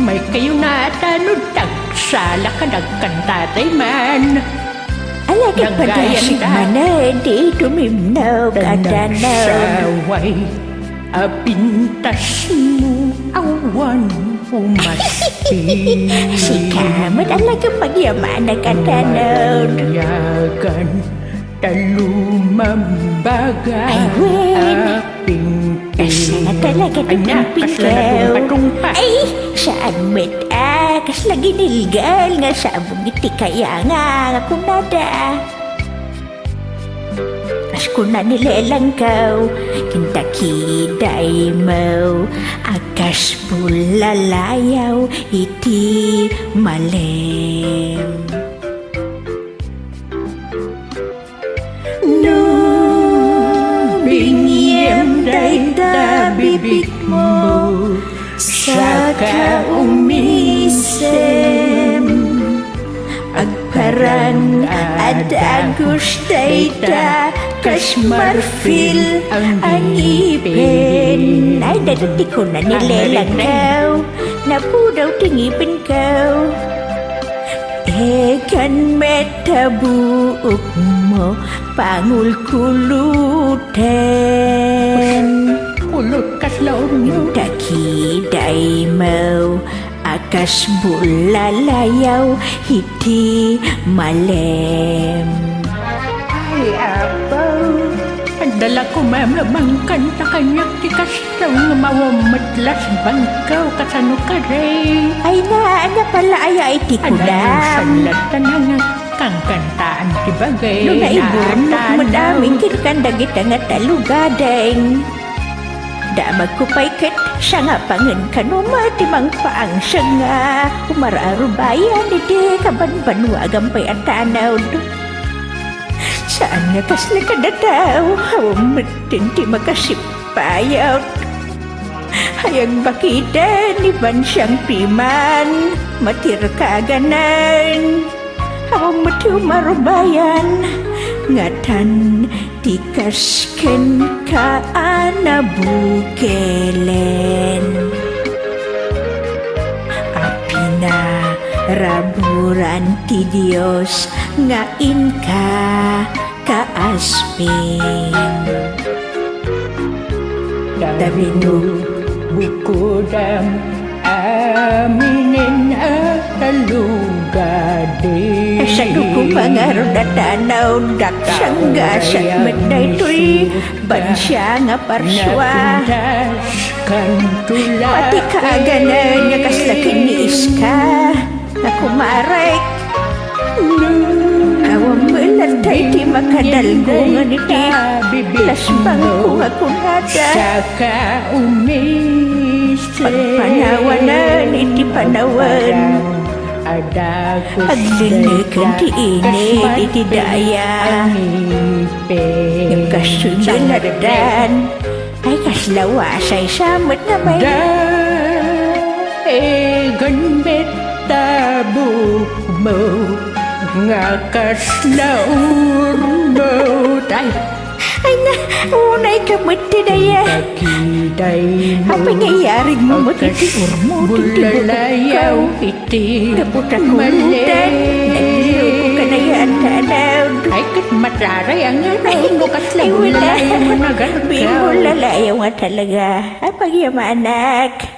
may kayo na tanod tagsala ka nagkanta tayo man. Alagad pa dasig mana, di tumimnaw kadanaw. Saway, apintas mo, awan umasti. Sikamat alagad pagyaman na kadanaw. Yagan, talumambaga, aping Kasana talaga tumampingaw. Ay, saan met kas lagi nilgal nga sabong iti kaya nga kunada. As kuna nilelangkaw, kintakiday mo, akas bulalayaw iti malem. No, bingyem dayta bibig mo, saka umisem agparang at agus dayta kas marfil ang ipin. Ay, dati ko na nilelangkaw, napudaw tingipin kaw. Ekan metabuok mo, pangulkuluten. Kulot kaslaw mo. Takiday mo, akas bulalayaw, hiti malem. Ay, abaw. Ang dala ko mamlamang kanta kanya tikastaw nga mawamatlas bangkaw kasano ka rin. Ay na pala ay iti Ano kudam. salatan na nga kang kantaan ti bagay. No naibon mo madaming kirkandagit nga talugadeng. Damag ko pa'y ket siya nga pangan kanuma timang paang siya nga umararubayan iti kabanbanwagan pa'y atanaw. Saan nga kasla kadataw hawam matinti makasipayot. Hayag bakita ni ban siyang piman matirkaganan. Hawam mati umarubayan ngatan tikasken ka anabukelen. Apina raburan ti Dios nga inka kaaspin. Dabinu bukudam aminin at talugadi. Sa dukong pangarod at tanaw daksang gasat medaytoy bansya nga parswa. Pati kaaganan nga kaslakin ni Iska na kumarek. Awang malatay di makadalgungan iti lasbang kung ako nada. Saka umisip Pagpanawanan iti panawan. Aglinikan ti init iti daya. Yung kasundan na dan ay kaslawasay samot na may. Daegan metabuk mo nga kaslaur mo. Ay na, unay ka mati daya. Takiday mo Apa ngayari mo matiti urmo bulalayaw iti kaputa kulutan. Nagiliw ko kanayaan tanaw. Ay kat mataray ang ano kasla bulalayaw mo na ganun. Bimulalayaw nga talaga. Ay pagyamanak.